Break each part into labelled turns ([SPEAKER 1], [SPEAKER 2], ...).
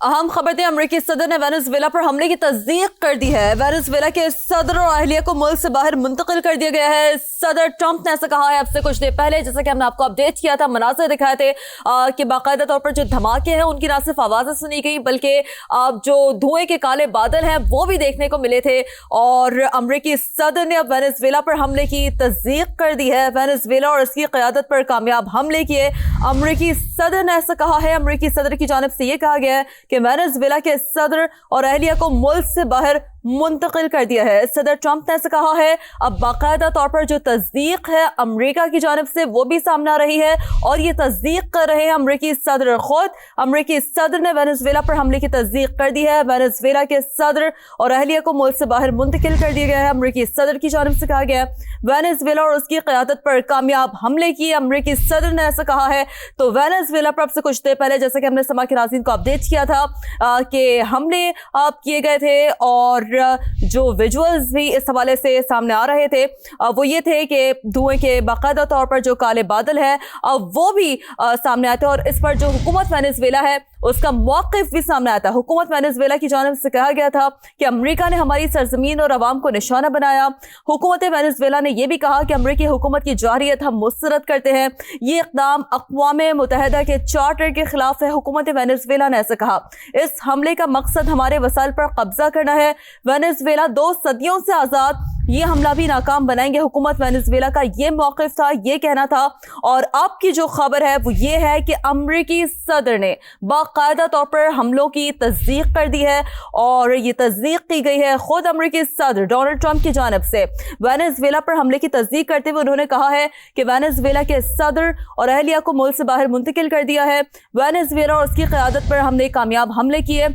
[SPEAKER 1] अहम खबर थी, अमेरिकी सदर ने वेनेजुएला पर हमले की तस्दीक कर दी है। वेनेजुएला के सदर और अहलिया को मुल्क से बाहर मुंतकिल कर दिया गया है। सदर ट्रंप ने ऐसा कहा है अब से कुछ देर पहले, जैसा कि हमने आपको अपडेट किया था, मनाज़र दिखाए थे कि बाकायदा तौर पर जो धमाके हैं उनकी ना सिर्फ आवाज़ें सुनी गई बल्कि जो धुएं के काले बादल हैं वो भी देखने को मिले थे। और अमेरिकी सदर ने अब वेनेजुएला पर हमले की तस्दीक कर दी है। वेनेजुएला और इसकी क़यादत पर कामयाब हमले किए अमेरिकी सदर ने ऐसा कहा है। अमेरिकी सदर की जानिब से ये कहा गया है कि वेनेजुएला के सदर और अहलिया को मुल्क से बाहर मुंतकिल कर दिया है। सदर ट्रंप ने ऐसा कहा है। अब बाकायदा तौर पर जो तस्दीक है अमेरिका की जानिब से वो भी सामने आ रही है और ये तस्दीक कर रहे हैं अमेरिकी सदर खुद। अमेरिकी सदर ने वेनेजुएला पर हमले की तस्दीक कर दी है। वेनेजुएला के सदर और अहलिया को मुल्क से बाहर मुंतकिल कर दिया गया है। अमेरिकी सदर की जानिब से कहा गया है वेनेजुएला और उसकी क़यादत पर कामयाब हमले किए अमेरिकी सदर ने ऐसा कहा है। तो वेनेजुएला पर अब से कुछ देर पहले, जैसा कि हमने समा के नाज़रीन को अपडेट किया था कि हमले किए गए थे और जो विजुअल्स भी इस हवाले से सामने आ रहे थे वो ये थे कि धुएं के बाकायदा तौर पर जो काले बादल है वो भी सामने आते हैं और इस पर जो हुकूमत वेनेजुएला है उसका मौक़िफ़ भी सामने आता है। हुकूमत वेनेजुएला की जानिब से कहा गया था कि अमेरिका ने हमारी सरजमीन और अवाम को निशाना बनाया। हुकूमत वेनेजुएला ने यह भी कहा कि अमेरिकी हुकूमत की जारियत हम मुस्तरद करते हैं। ये इक़दाम अक़वाम मुत्तहिदा के चार्टर के खिलाफ है। हुकूमत वेनेजुएला ने ऐसा कहा। इस हमले का मकसद हमारे वसाइल पर कब्जा करना है। वेनेजुएला 2 सदियों से आज़ाद, ये हमला भी नाकाम बनाएंगे। हुकूमत वेनेजुएला का ये मौक़िफ़ था, ये कहना था। और अब की जो खबर है वो ये है कि अमेरिकी सदर ने बाकायदा तौर पर हमलों की तस्दीक कर दी है और ये तस्दीक की गई है खुद अमेरिकी सदर डोनाल्ड ट्रंप की जानिब से। वेनेजुएला पर हमले की तस्दीक करते हुए उन्होंने कहा है कि वेनेजुएला के सदर और अहलिया को मुल्क से बाहर मुंतकिल कर दिया है। वेनेजुएला और उसकी क़यादत पर हमने कामयाब हमले किए।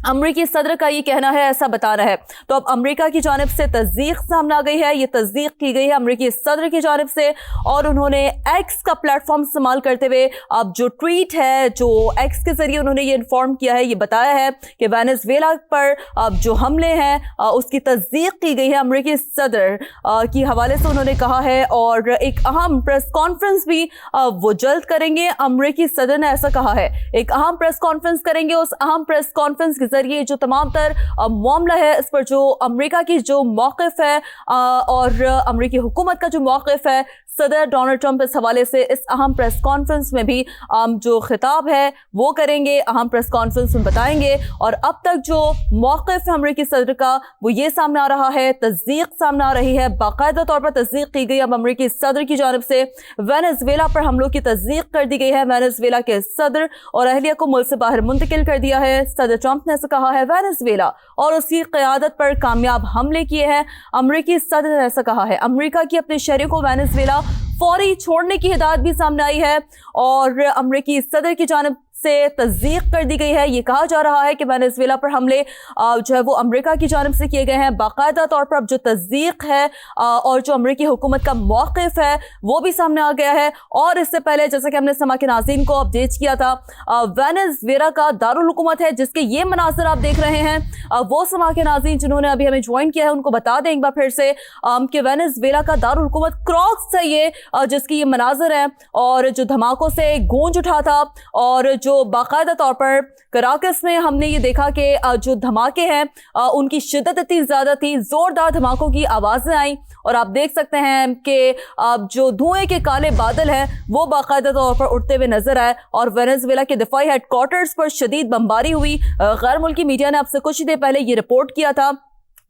[SPEAKER 1] अमेरिकी सदर का ये कहना है, ऐसा बता रहा है। तो अब अमेरिका की जानिब से तस्दीक सामने आ गई है। ये तस्दीक की गई है अमेरिकी सदर की जानिब से और उन्होंने एक्स का प्लेटफॉर्म इस्तेमाल करते हुए अब जो ट्वीट है, जो एक्स के जरिए उन्होंने ये इन्फॉर्म किया है, ये बताया है कि वेनेजुएला पर अब जो हमले हैं उसकी तस्दीक की गई है अमेरिकी सदर की हवाले से उन्होंने कहा है। और एक अहम प्रेस कॉन्फ्रेंस भी वो जल्द करेंगे। अमेरिकी सदर ने ऐसा कहा है, एक अहम प्रेस कॉन्फ्रेंस करेंगे। उस अहम प्रेस कॉन्फ्रेंस के जरिए जो तमाम तर मामला है इस पर जो अमेरिका की जो मौक़िफ़ है और अमेरिकी हुकूमत का जो मौक़िफ़ है, सदर डोनाल्ड ट्रंप इस हवाले से इस अहम प्रेस कॉन्फ्रेंस में भी जो खिताब है वो करेंगे, अहम प्रेस कॉन्फ्रेंस में बताएंगे। और अब तक जो मौक़िफ़ है अमेरिकी सदर का वो ये सामने आ रहा है, तस्दीक सामने आ रही है, बाकायदा तौर पर तस्दीक की गई अब अमेरिकी सदर की जानिब से। वेनेजुएला पर हमलों की तस्दीक कर दी गई है। वेनेजुएला के सदर और अहलिया को मुल्क से बाहर मुंतकिल कर दिया है। सदर ट्रंप ने ऐसा कहा है। वेनेजुएला और उसकी क़यादत पर कामयाब हमले किए हैं अमेरिकी सदर ने ऐसा कहा है। अमेरिका की अपने शहरियों को वेनेजुएला फौरी छोड़ने की हिदायत भी सामने आई है और अमेरिकी सदर की जानिब से तस्दीक कर दी गई है। ये कहा जा रहा है कि वेनेजुएला पर हमले जो है वो अमेरिका की जानिब से किए गए हैं। बाकायदा तौर पर अब जो तस्दीक है और जो अमेरिकी हुकूमत का मौक़िफ़ है वो भी सामने आ गया है। और इससे पहले, जैसा कि हमने समा के नाज़रीन को अपडेट किया था, वेनेजुएला का दारुल हुकूमत है जिसके ये मनाज़र आप देख रहे हैं। वो समा के नाज़रीन जिन्होंने अभी हमें ज्वाइन किया है उनको बता दें एक बार फिर से कि वेनेजुएला का दारुल हुकूमत क्रॉक्स है ये, जिसकी ये मनाज़र है और जो धमाकों से गूंज उठा था। और जो बाकायदा तौर पर कराकस में हमने ये देखा कि जो धमाके हैं उनकी शिद्दत इतनी ज़्यादा थी, ज़ोरदार धमाकों की आवाज़ें आई और आप देख सकते हैं कि जो धुएं के काले बादल हैं वो बाकायदा तौर पर उड़ते हुए नजर आए। और वेनेजुएला के दिफाई हेडक्वार्टर्स पर शदीद बमबारी हुई। गैर मुल्की मीडिया ने आपसे कुछ ही देर पहले ये रिपोर्ट किया था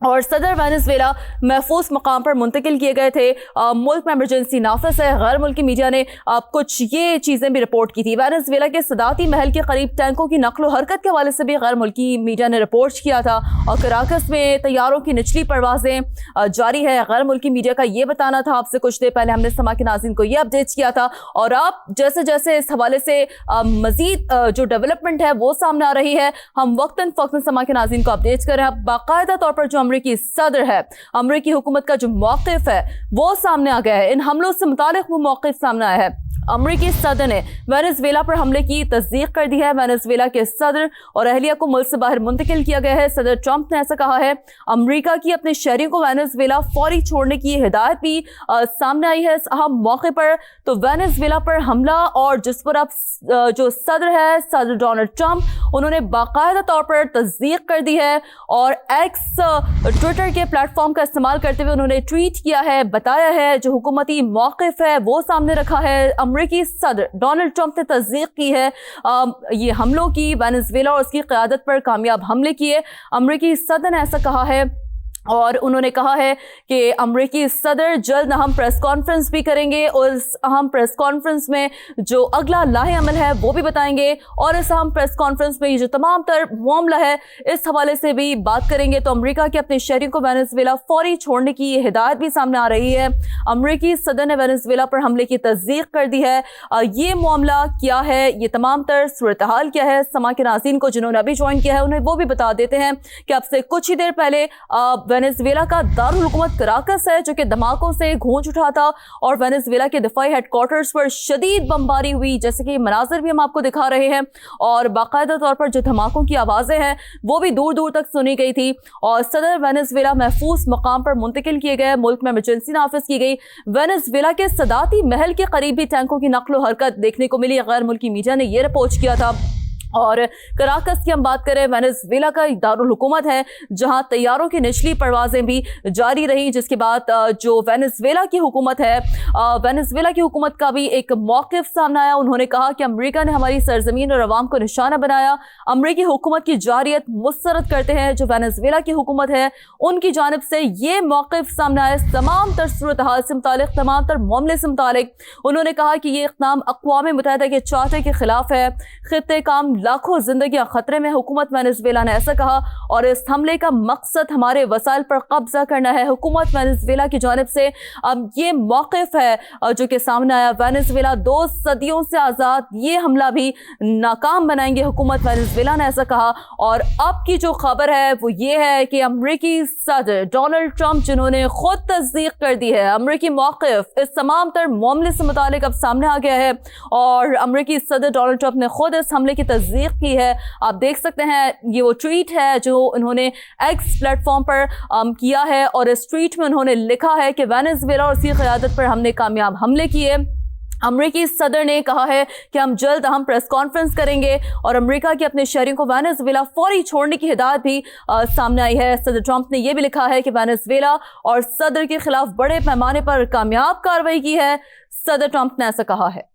[SPEAKER 1] और सदर वेनेजुएला महफूज मकाम पर मुंतकिल किए गए थे। मुल्क में इमरजेंसी नाफिस है। गैर मुल्की मीडिया ने कुछ ये चीज़ें भी रिपोर्ट की थी। वेनेजुएला के सदाती महल के करीब टैंकों की नकलो हरकत के हवाले से भी गैर मुल्की मीडिया ने रिपोर्ट किया था। और कराकस में तैयारों की निचली परवाज़ें जारी है। गैर मुल्की मीडिया का ये बताना था। आपसे कुछ देर पहले हमने समा के नाज़रीन को ये अपडेट किया था। और अब जैसे जैसे इस हवाले से मज़ीद जो डेवलपमेंट है वो सामने आ रही है, हम वक्तन फ़ौक्तन समा के नाज़रीन को अपडेट कर रहे हैं। बाकायदा तौर पर जो अमरीकी सदर है, अमरीकी हुकूमत का जो मौक़िफ़ है वो सामने आ गया है। इन हमलों से मुतालिक वो मौक़िफ़ सामने आया है। अमरीकी सदर ने वेनेज़ुएला पर हमले की तस्दीक कर दी है। वेनेज़ुएला के सदर और अहलिया को मुल्क से बाहर मुंतकिल किया गया है। सदर ट्रंप ने ऐसा कहा है। अमरीका की अपने शहरियों को वेनेज़ुएला फौरी छोड़ने की हिदायत भी सामने आई है इस अहम मौके पर। तो वेनेज़ुएला पर हमला और जिस पर अब जो सदर है, सदर डोनाल्ड ट्रंप, उन्होंने बाकायदा तौर पर तस्दीक कर दी है और एक्स ट्विटर के प्लेटफॉर्म का इस्तेमाल करते हुए उन्होंने ट्वीट किया है, बताया है, जो हुकूमती मौक़िफ़ है वो सामने रखा है। अमरीकी सदर डोनाल्ड ट्रंप ने तस्दीक की है ये हमलों की, वेनेज़ुएला और उसकी क़यादत पर कामयाब हमले किए। अमरीकी सदर ने ऐसा कहा है और उन्होंने कहा है कि अमरीकी सदर जल्द हम प्रेस कॉन्फ्रेंस भी करेंगे और इस अहम प्रेस कॉन्फ्रेंस में जो अगला लाहे अमल है वो भी बताएंगे और इस अहम प्रेस कॉन्फ्रेंस में ये जो तमाम तर मामला है इस हवाले से भी बात करेंगे। तो अमरीका के अपने शहरियों को वेनेज़ुएला फौरी छोड़ने की ये हिदायत भी सामने आ रही है। अमरीकी सदर ने वेनेज़ुएला पर हमले की तस्दीक कर दी है। ये मामला क्या है, ये तमाम तर सूरत हाल क्या है, समा के नाज़रीन को जिन्होंने अभी ज्वाइन किया है उन्हें वो भी बता देते हैं कि अब से कुछ ही देर पहले वेनेज़ुएला का दारुल हुकूमत कराकस है जो कि धमाकों से गूंज उठा था और वेनेज़ुएला के दिफाई हेडक्वार्टर्स पर शदीद बमबारी हुई, जैसे कि मनाज़र भी हम आपको दिखा रहे हैं। और बाकायदा तौर पर जो धमाकों की आवाज़ें हैं वो भी दूर दूर तक सुनी गई थी और सदर वेनेज़ुएला महफूज मकाम पर मुंतकिल किए गए। मुल्क में इमरजेंसी नाफिज की गई। वेनेज़ुएला के सदाती महल के करीब भी टैंकों की नक्लो हरकत देखने को मिली। गैर मुल्की मीडिया ने यह रिपोर्ट किया था। और कराकस की हम बात करें, वेनेज़ुएला का दारुल हुकूमत है जहां तैयारों की निचली परवाजें भी जारी रही, जिसके बाद जो वेनेज़ुएला की हुकूमत है, वेनेज़ुएला की हुकूमत का भी एक मौक़िफ़ सामने आया। उन्होंने कहा कि अमेरिका ने हमारी सरजमीन और अवाम को निशाना बनाया। अमरीकी हुकूमत की जारियत मुस्तरद करते हैं। जो वेनेज़ुएला की हुकूमत है उनकी जानिब से ये मौक़िफ़ सामने आया तमाम तर सूरत हाल से मुतालिक, तमाम तर मामले से मुतालिक। उन्होंने कहा कि ये इक़दाम अक़वाम मुत्तहिदा के चार्टर के खिलाफ है। ख़ित्ते काम लाखों जिंदगियां खतरे में, हुकूमत वेनेज़ुएला ने ऐसा कहा और इस हमले का मकसद हमारे वसाइल पर कब्जा करना है। हुकूमत वेनेज़ुएला की जानिब से अब ये मौक़िफ़ है जो कि सामने आया। वेनेज़ुएला 2 सदियों से आज़ाद, ये हमला भी नाकाम बनाएंगे, हुकूमत वेनेज़ुएला ने ऐसा कहा। और अब की जो खबर है वो ये है कि अमरीकी सदर डोनाल्ड ट्रंप, जिन्होंने खुद तस्दीक कर दी है अमरीकी मौक़िफ़ इस तमाम तर मामले से मुतालिक, अब सामने आ गया है और अमरीकी सदर डोनाल्ड ट्रंप ने खुद इस हमले की तस्दीक की है। आप देख सकते हैं ये वो ट्वीट है जो उन्होंने एक्स प्लेटफॉर्म पर किया है और इस ट्वीट में उन्होंने लिखा है कि वेनेज़ुएला और उसकी क़यादत पर हमने कामयाब हमले किए। अमरीकी सदर ने कहा है कि हम जल्द हम प्रेस कॉन्फ्रेंस करेंगे और अमेरिका के अपने शहरियों को वेनेज़ुएला फौरी छोड़ने की हिदायत भी सामने आई है। सदर ट्रंप ने यह भी लिखा है कि वेनेज़ुएला और सदर के खिलाफ बड़े पैमाने पर कामयाब कार्रवाई की है। सदर ट्रंप ने ऐसा कहा है।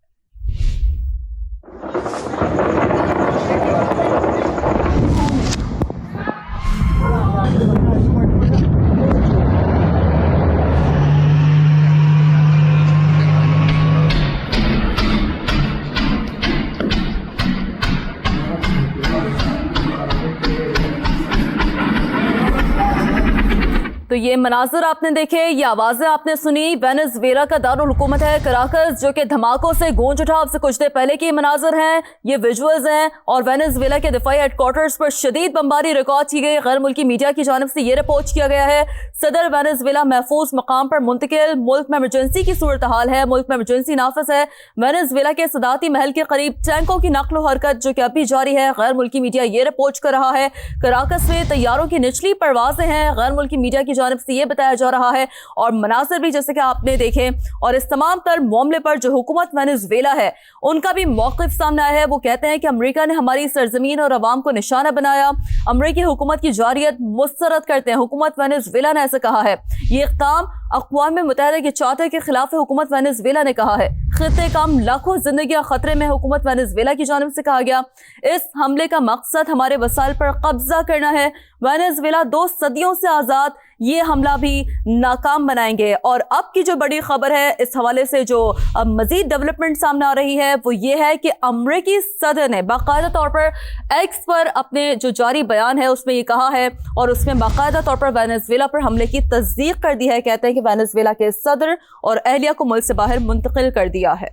[SPEAKER 1] तो ये मनाज़र आपने देखे, ये आवाज़ें आपने सुनी। वेनेज़ुएला का दारुल हुकूमत है कराकस जो कि धमाकों से गूंज उठा। अब से कुछ देर पहले के मनाज़र हैं, ये विजुअल्स हैं और वेनेज़ुएला के दिफाई हेडक्वार्टर्स पर शदीद बमबारी रिकॉर्ड की गई। गैर मुल्की मीडिया की जानिब से ये रिपोर्ट किया गया है। सदर वेनेज़ुएला महफूज मकाम पर मुंतकिल। मुल्क में इमरजेंसी की सूरत हाल है, मुल्क में इमरजेंसी नाफिज है। वेनेज़ुएला के सदाती महल के करीब टैंकों की नक्लो हरकत जो कि अभी जारी है। गैर मुल्की मीडिया ये रिपोर्ट कर रहा है। कराकस में तैयारों की निचली परवाजें हैं, गैर मुल्की मीडिया की जानिब से ये बताया जा रहा है और मनाज़र भी जैसे कि आपने देखे। और इस तमाम तर मामले पर जो हुकूमत वेनेज़ुएला है उनका भी मौक़िफ़ सामने आया है। वो कहते हैं कि अमेरिका ने हमारी सरजमीन और अवाम को निशाना बनाया। अमेरिकी हुकूमत की जारियत मुस्तरद करते हैं, हुकूमत वेनेज़ुएला ने ऐसा कहा है। ये इक़दाम अक़वाम मुत्तहिदा के चार्टर के खिलाफ है, हुकूमत वेनेज़ुएला ने कहा है। ख़ित्ते काम लाखों जिंदगियां खतरे में, हुकूमत वेनेज़ुएला की जानिब से कहा गया। इस हमले का मकसद हमारे वसाइल पर कब्जा करना है। वेनेज़ुएला 2 सदियों से आज़ाद, ये हमला भी नाकाम बनाएंगे। और अब की जो बड़ी खबर है इस हवाले से जो मजीद डेवलपमेंट सामने आ रही है वो ये है कि अमरीकी सदर ने बाकायदा तौर पर एक्स पर अपने जो जारी बयान है उसमें ये कहा है और उसमें बाकायदा तौर पर वेनेज़ुएला पर हमले की तस्दीक कर दी है। कहते हैं कि वेनेज़ुएला के सदर और अहलिया को मुल्क से बाहर मुंतकिल कर दिया है।